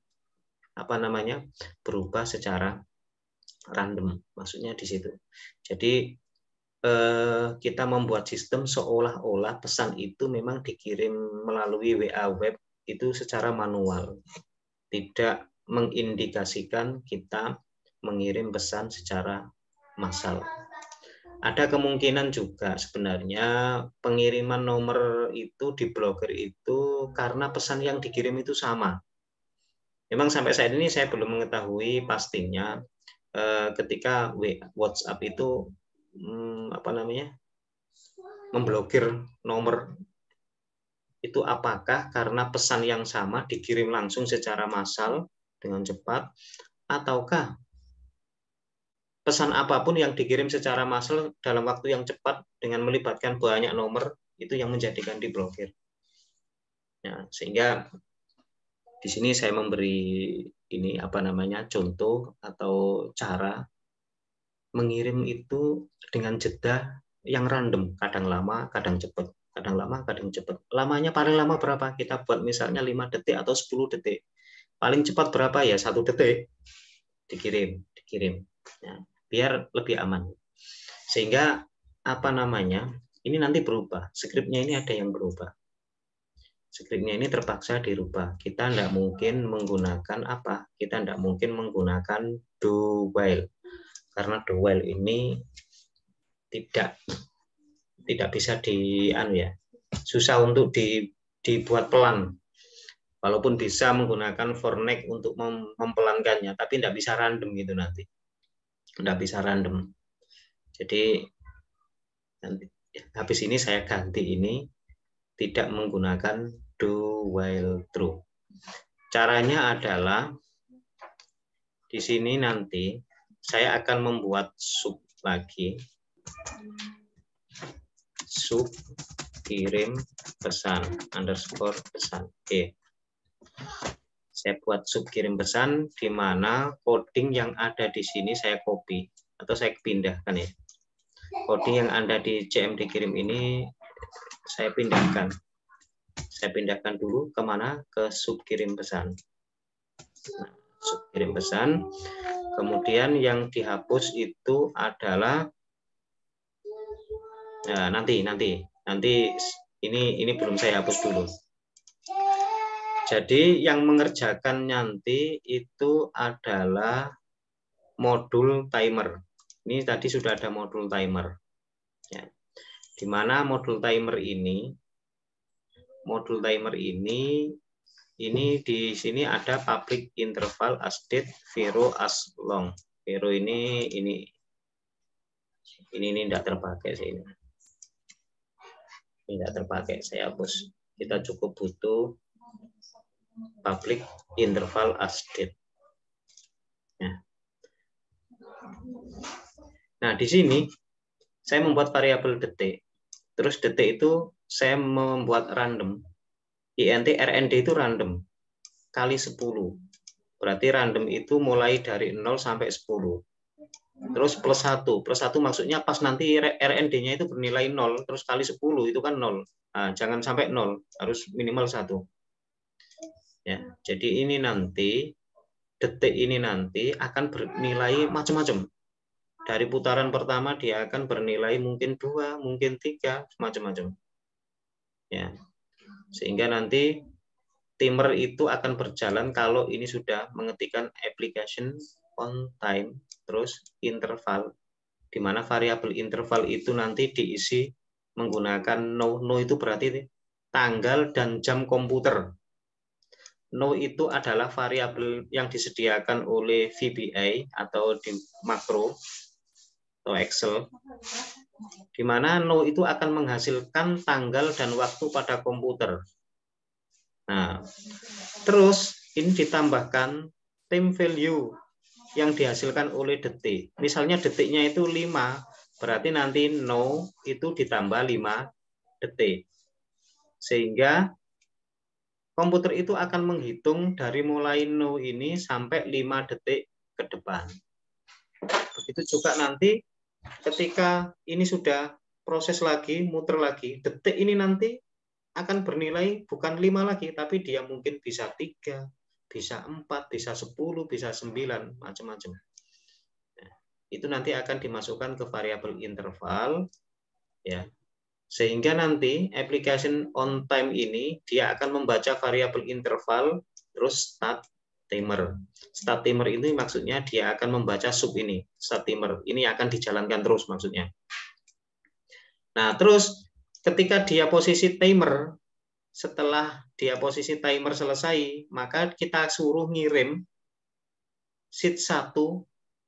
apa namanya? Berubah secara random. Maksudnya di situ. Jadi kita membuat sistem seolah-olah pesan itu memang dikirim melalui WA web itu secara manual, tidak mengindikasikan kita mengirim pesan secara massal. Ada kemungkinan juga sebenarnya pengiriman nomor itu di blokir itu karena pesan yang dikirim itu sama. Memang sampai saat ini saya belum mengetahui pastinya ketika WhatsApp itu memblokir nomor itu apakah karena pesan yang sama dikirim langsung secara massal dengan cepat, ataukah pesan apapun yang dikirim secara massal dalam waktu yang cepat dengan melibatkan banyak nomor itu yang menjadikan diblokir. Ya, sehingga di sini saya memberi ini contoh atau cara mengirim itu dengan jeda yang random, kadang lama, kadang cepat, kadang lama, kadang cepat. Lamanya paling lama berapa? Kita buat misalnya 5 detik atau 10 detik. Paling cepat berapa ya? 1 detik. Dikirim. Ya, biar lebih aman. Sehingga ini nanti berubah. Skripnya ini ada yang berubah. Skripnya ini terpaksa dirubah. Kita tidak mungkin menggunakan Kita tidak mungkin menggunakan do while. Karena do while ini tidak bisa susah untuk dibuat pelan. Walaupun bisa menggunakan for next untuk mempelankannya, tapi tidak bisa random gitu nanti. Tidak bisa random. Jadi nanti habis ini saya ganti ini tidak menggunakan do while true. Caranya adalah di sini nanti saya akan membuat sub lagi. Sub kirim pesan underscore pesan. Oke. Saya buat sub kirim pesan di mana coding yang ada di sini saya copy atau saya pindahkan ya. Coding yang ada di CMD kirim ini saya pindahkan. Saya pindahkan dulu kemana? Ke sub kirim pesan. Nah, sub kirim pesan. Kemudian yang dihapus itu adalah nanti ini belum saya hapus dulu. Jadi yang mengerjakan nanti itu adalah modul timer. Ini tadi sudah ada modul timer. Ya. Di mana modul timer ini di sini ada public interval as date, zero as long. Zero ini tidak terpakai sih ini. Tidak terpakai, saya hapus. Kita cukup butuh public interval as date. Nah, di sini saya membuat variabel detik. Terus detik itu saya membuat random. int rnd itu random kali 10. Berarti random itu mulai dari 0 sampai 10. Terus plus 1. Plus 1 maksudnya pas nanti rnd-nya itu bernilai 0 terus kali 10 itu kan 0. Nah, jangan sampai 0, harus minimal 1. Ya, jadi ini nanti detik ini nanti akan bernilai macam-macam. Dari putaran pertama dia akan bernilai mungkin 2, mungkin 3, macam-macam. Ya. Sehingga nanti timer itu akan berjalan kalau ini sudah mengetikkan application on time terus interval, di mana variabel interval itu nanti diisi menggunakan no itu berarti tanggal dan jam komputer. No itu adalah variabel yang disediakan oleh VBA atau di makro atau Excel, di mana no itu akan menghasilkan tanggal dan waktu pada komputer. Nah, terus ini ditambahkan time value yang dihasilkan oleh detik. Misalnya detiknya itu 5, berarti nanti no itu ditambah 5 detik. Sehingga komputer itu akan menghitung dari mulai no ini sampai 5 detik ke depan. Begitu juga nanti ketika ini sudah proses lagi, muter lagi, detik ini nanti akan bernilai bukan 5 lagi, tapi dia mungkin bisa 3, bisa 4, bisa 10, bisa 9, macam-macam. itu nanti akan dimasukkan ke variabel interval, ya. Sehingga nanti application on time ini dia akan membaca variabel interval terus start timer. Start timer ini maksudnya dia akan membaca sub ini, start timer. Ini akan dijalankan terus maksudnya. Nah, terus ketika dia posisi timer, setelah dia posisi timer selesai, maka kita suruh ngirim sheet 1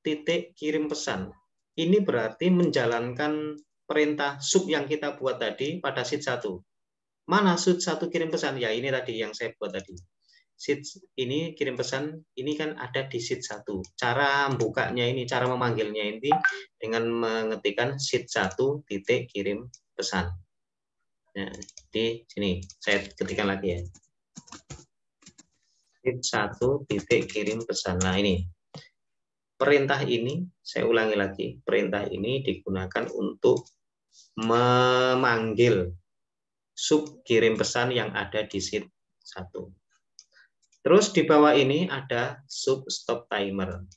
titik kirim pesan. Ini berarti menjalankan perintah sub yang kita buat tadi pada sheet 1. Mana sheet 1 kirim pesan? Ya ini tadi yang saya buat tadi. Sheet ini kirim pesan, ini kan ada di sheet 1. Cara bukanya ini, cara memanggilnya ini dengan mengetikkan sheet 1 titik kirim pesan. Nah, di sini saya ketikkan lagi ya. Sheet 1 titik kirim pesan. Nah ini. Perintah ini, saya ulangi lagi, perintah ini digunakan untuk memanggil sub kirim pesan yang ada di sheet 1. Terus di bawah ini ada sub stop timer.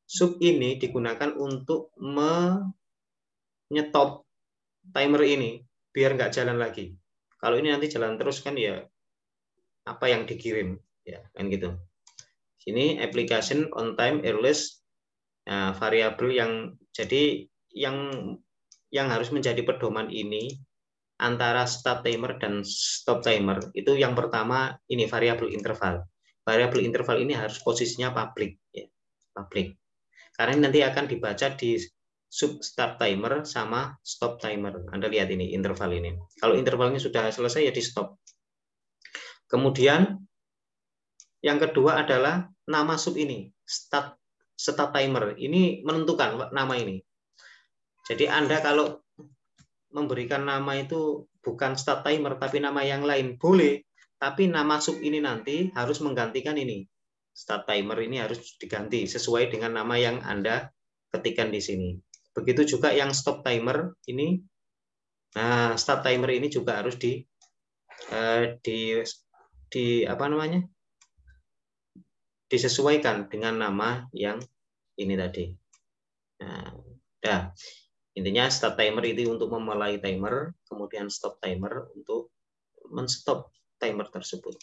Sub ini digunakan untuk menyetop timer ini biar nggak jalan lagi. Kalau ini nanti jalan terus kan ya apa yang dikirim ya kan gitu. Sini application on time earliest. Nah, variabel yang jadi yang harus menjadi pedoman ini antara start timer dan stop timer itu yang pertama ini variabel interval. Variabel interval ini harus posisinya public ya, public. Karena nanti akan dibaca di sub start timer sama stop timer. Anda lihat ini interval ini. Kalau intervalnya sudah selesai ya di stop. Kemudian yang kedua adalah nama sub ini, start timer. Ini menentukan nama ini. Jadi Anda kalau memberikan nama itu bukan start timer tapi nama yang lain boleh, tapi nama sub ini nanti harus menggantikan ini. Start timer ini harus diganti sesuai dengan nama yang Anda ketikkan di sini. Begitu juga yang stop timer ini. Nah, start timer ini juga harus di apa namanya? Disesuaikan dengan nama yang ini tadi. Nah, intinya start timer itu untuk memulai timer, kemudian stop timer untuk men-stop timer tersebut.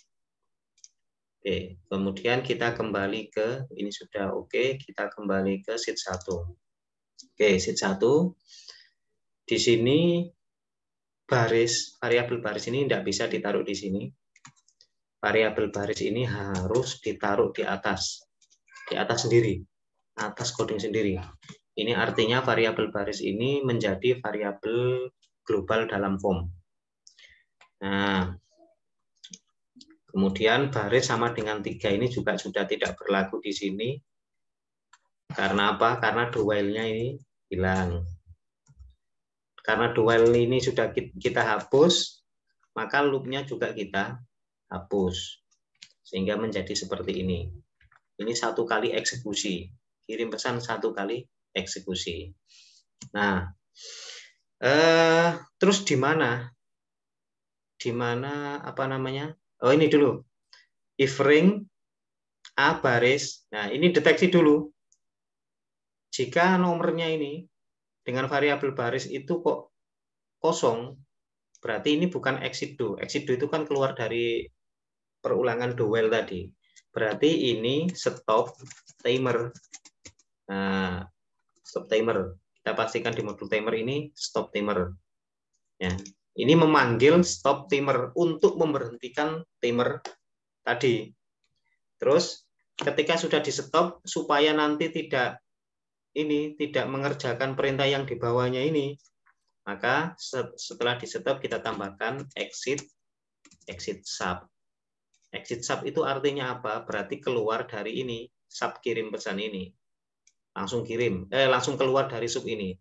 Oke, kemudian kita kembali ke ini sudah oke, kita kembali ke sheet 1. Oke, sheet 1. Di sini variabel baris ini tidak bisa ditaruh di sini. Variabel baris ini harus ditaruh di atas sendiri, atas coding sendiri. Ini artinya variabel baris ini menjadi variabel global dalam form. Nah, kemudian baris sama dengan 3 ini juga sudah tidak berlaku di sini. Karena apa? Karena do while-nya ini hilang. Karena do while ini sudah kita hapus, maka loop-nya juga kita hapus. Sehingga menjadi seperti ini. Ini 1 kali eksekusi. Kirim pesan 1 kali eksekusi. Nah, terus di mana apa namanya? Oh ini dulu. If ring A baris. Nah ini deteksi dulu. Jika nomornya ini dengan variabel baris itu kok kosong, berarti ini bukan exit do. Exit do itu kan keluar dari perulangan do while tadi. Berarti ini stop timer. Nah, stop timer. Kita pastikan di modul timer ini stop timer. Ya, ini memanggil stop timer untuk memberhentikan timer tadi. Terus ketika sudah di stop supaya nanti tidak mengerjakan perintah yang di bawahnya ini, maka setelah di stop kita tambahkan exit sub. Exit sub itu artinya apa? Berarti keluar dari ini sub kirim pesan ini. Langsung keluar dari sub ini.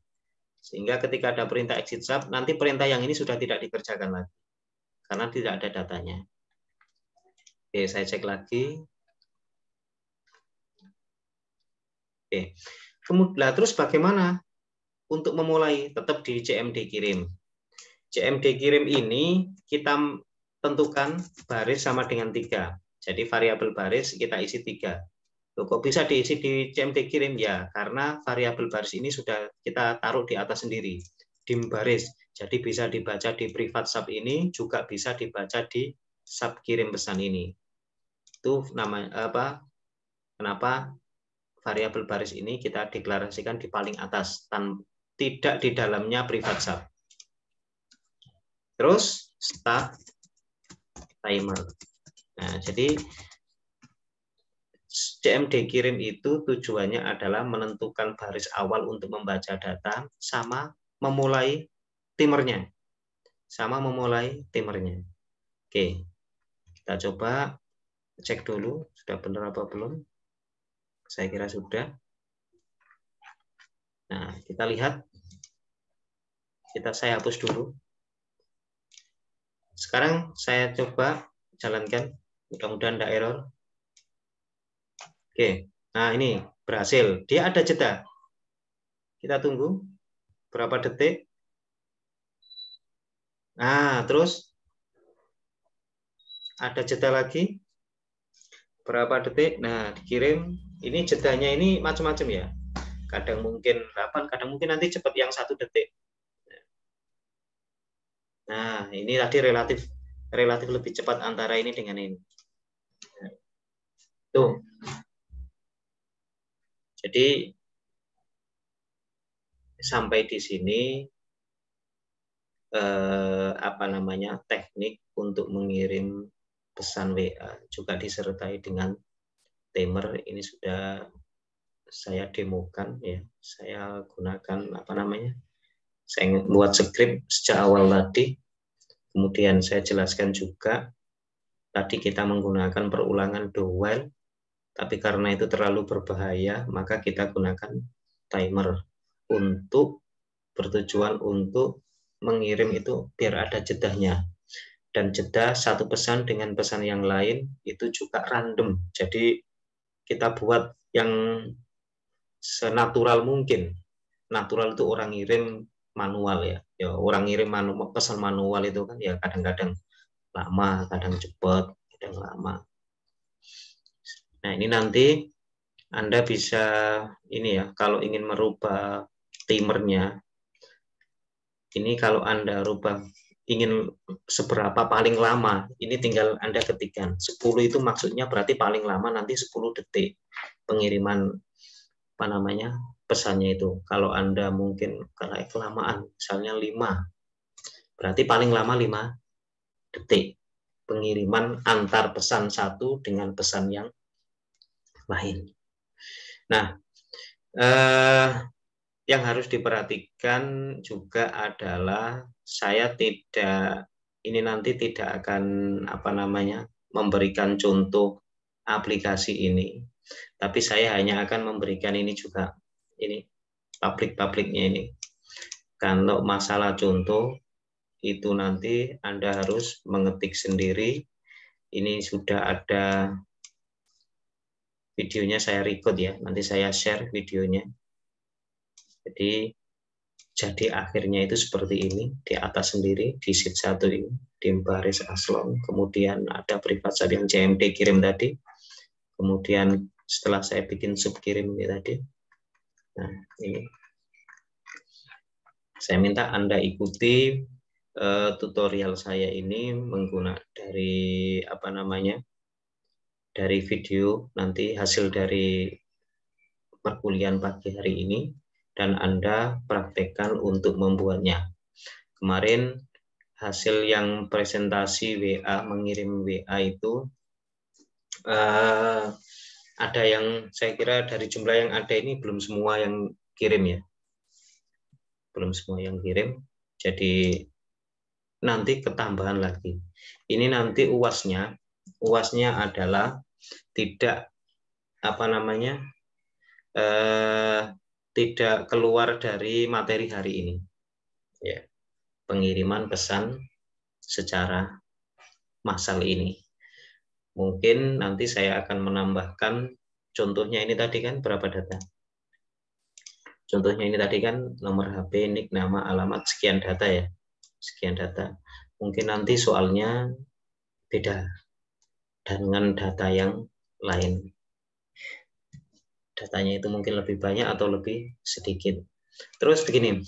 Sehingga ketika ada perintah exit sub, nanti perintah yang ini sudah tidak dikerjakan lagi. Karena tidak ada datanya. Oke, saya cek lagi. Oke. Kemudian terus bagaimana untuk memulai? Tetap di CMD kirim. CMD kirim ini kita tentukan baris sama dengan 3. Jadi variabel baris kita isi 3. Loh, kok bisa diisi di CMD kirim? Ya, karena variabel baris ini sudah kita taruh di atas sendiri, dim baris. Jadi bisa dibaca di privat sub ini, juga bisa dibaca di sub kirim pesan ini. Itu namanya apa? Kenapa variabel baris ini kita deklarasikan di paling atas, tidak di dalamnya privat sub. Terus start timer. Nah, jadi CMD kirim itu tujuannya adalah menentukan baris awal untuk membaca data sama memulai timernya. Oke, kita coba cek dulu sudah benar apa belum. Saya kira sudah. Nah, kita lihat. Saya hapus dulu. Sekarang saya coba jalankan. Mudah-mudahan tidak error. Oke, nah ini berhasil. Dia ada jeda. Kita tunggu berapa detik. Nah, terus ada jeda lagi. Berapa detik? Nah, dikirim. Ini jedanya ini macam-macam ya. Kadang mungkin 8, kadang mungkin nanti cepat yang 1 detik. Nah, ini tadi relatif lebih cepat antara ini dengan ini. Tuh. Jadi sampai di sini teknik untuk mengirim pesan WA juga disertai dengan timer. Ini sudah saya demokan ya. Saya gunakan saya buat skrip sejak awal tadi. Kemudian saya jelaskan juga tadi kita menggunakan perulangan do while, tapi karena itu terlalu berbahaya, maka kita gunakan timer untuk bertujuan untuk mengirim itu biar ada jedahnya. Dan jeda satu pesan dengan pesan yang lain itu juga random. Jadi kita buat yang senatural mungkin. Natural itu orang ngirim manual ya. Ya orang ngirim pesan manual itu kan ya kadang-kadang lama, kadang cepat, kadang lama. Nah, ini nanti Anda bisa ini ya, kalau ingin merubah timernya, ini kalau Anda ingin seberapa paling lama, ini tinggal Anda ketikkan. 10 itu maksudnya berarti paling lama nanti 10 detik pengiriman pesannya itu. Kalau Anda mungkin kelamaan, misalnya 5, berarti paling lama 5 detik pengiriman antar pesan satu dengan pesan yang lain. Nah, yang harus diperhatikan juga adalah saya nanti tidak akan memberikan contoh aplikasi ini, tapi saya hanya akan memberikan ini juga ini publiknya ini. Kalau masalah contoh itu nanti Anda harus mengetik sendiri. Ini sudah ada videonya, saya record ya, nanti saya share videonya. Jadi akhirnya itu seperti ini, di atas sendiri, di sheet 1 ini, di baris aslong, kemudian ada privat sub yang CMD kirim tadi, kemudian setelah saya bikin sub kirim ini tadi, nah ini, saya minta Anda ikuti tutorial saya ini menggunakan dari video nanti hasil dari perkuliahan pagi hari ini, dan Anda praktekkan untuk membuatnya. Kemarin hasil yang presentasi WA, mengirim WA itu ada yang saya kira dari jumlah yang ada ini belum semua yang kirim ya. Belum semua yang kirim. Jadi nanti ketambahan lagi. Ini nanti UASnya adalah tidak tidak keluar dari materi hari ini. Ya, pengiriman pesan secara massal ini. Mungkin nanti saya akan menambahkan contohnya ini tadi kan berapa data? Contohnya ini tadi kan nomor HP, nik, nama, alamat, sekian data ya. Sekian data. Mungkin nanti soalnya beda dengan data yang lain. datanya itu mungkin lebih banyak atau lebih sedikit. Terus begini,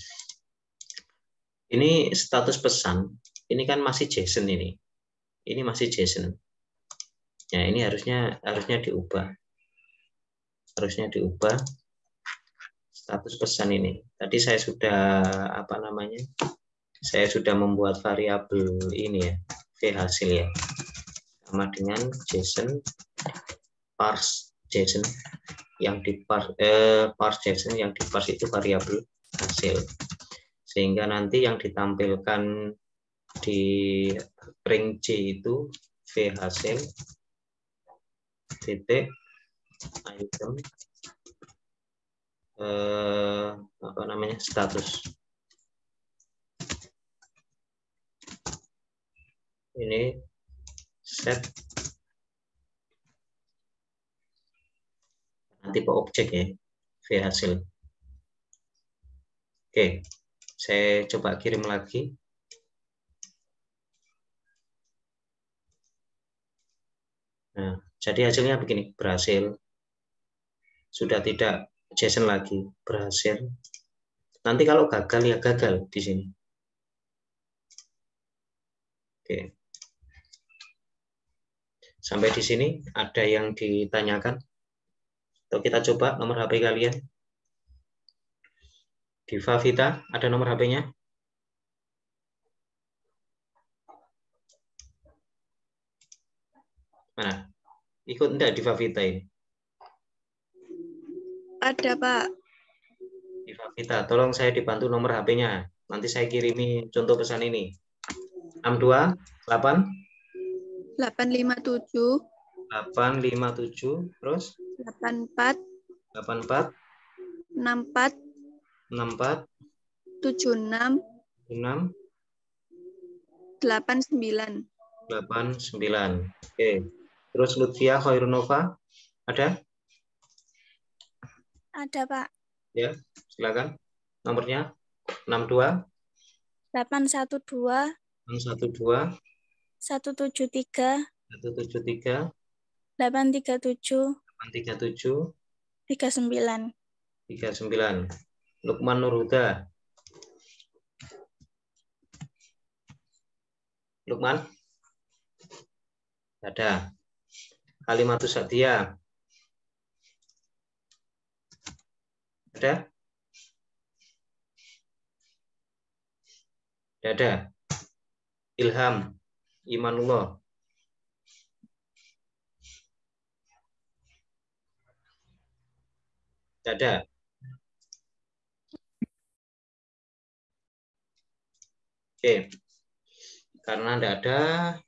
ini status pesan, ini kan masih JSON ini masih JSON. Ya ini harusnya diubah, status pesan ini. Tadi saya sudah saya sudah membuat variabel ini ya, vhasil ya, sama dengan JSON parse JSON yang di parse JSON yang di parse itu variabel hasil, sehingga nanti yang ditampilkan di ring C itu vhasil titik item status. Ini set tipe objek ya, vhasil. Oke, saya coba kirim lagi. Nah, jadi hasilnya begini, berhasil. Sudah tidak JSON lagi, berhasil. Nanti kalau gagal ya gagal di sini. Oke. Sampai di sini ada yang ditanyakan? Atau kita coba nomor HP kalian? Diva Vita, ada nomor HP-nya? Mana? Ikut enggak Diva Vita ini? Ada, Pak. Diva Vita, tolong saya dibantu nomor HP-nya. Nanti saya kirimi contoh pesan ini. 62 8 857 857 terus 84 64 64 64 76 6 89. 89. Oke. Terus Lutfia Khairunova ada? Ada, Pak. Ya, silakan. Nomornya 62 812 612 173 173 837 837 39. 39. Lukman Nurhuda. Lukman? Ada. Kalimatus Sadia. Ada? Tidak ada. Ilham Imanullah. Tidak ada. Oke. Karena tidak ada,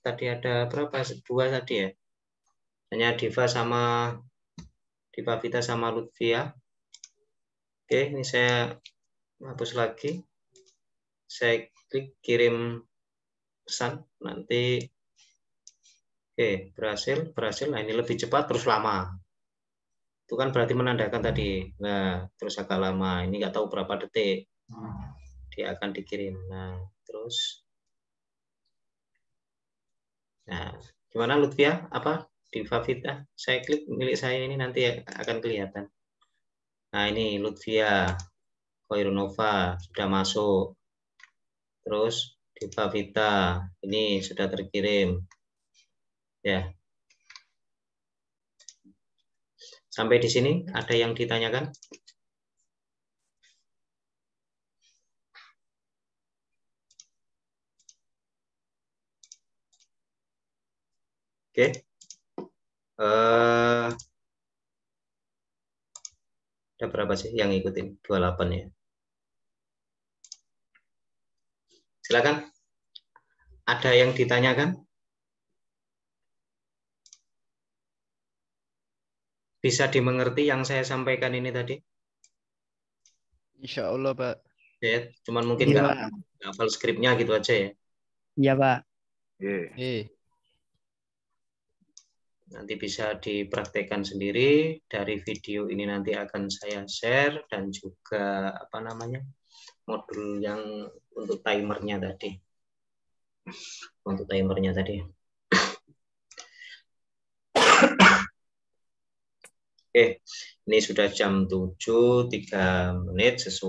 tadi ada berapa? 2 tadi ya. Hanya Diva Vita sama Lutfia. Oke, ini saya hapus lagi. Saya klik kirim pesan. Nanti oke, berhasil. Nah, ini lebih cepat terus lama. Itu kan berarti menandakan tadi. Nah, terus agak lama. Ini nggak tahu berapa detik dia akan dikirim. Nah, terus nah, gimana Lutfia? Apa? Diva Vita? Saya klik milik saya ini nanti akan kelihatan. Nah, ini Lutfia Khairunova sudah masuk. Terus Diva Vita ini sudah terkirim. Ya. Sampai di sini ada yang ditanyakan? Oke. Ada berapa sih yang ngikutin? 28 ya. Silakan. Ada yang ditanyakan? Bisa dimengerti yang saya sampaikan ini tadi? Insya Allah, Pak. Ya, cuman mungkin Iya, nggak Pak. hafal skripnya gitu aja ya. Iya, Pak. Nanti bisa dipraktekkan sendiri. Dari video ini nanti akan saya share dan juga modul yang untuk timernya tadi. Untuk timernya tadi. Oke, ini sudah jam 7.03 sesuai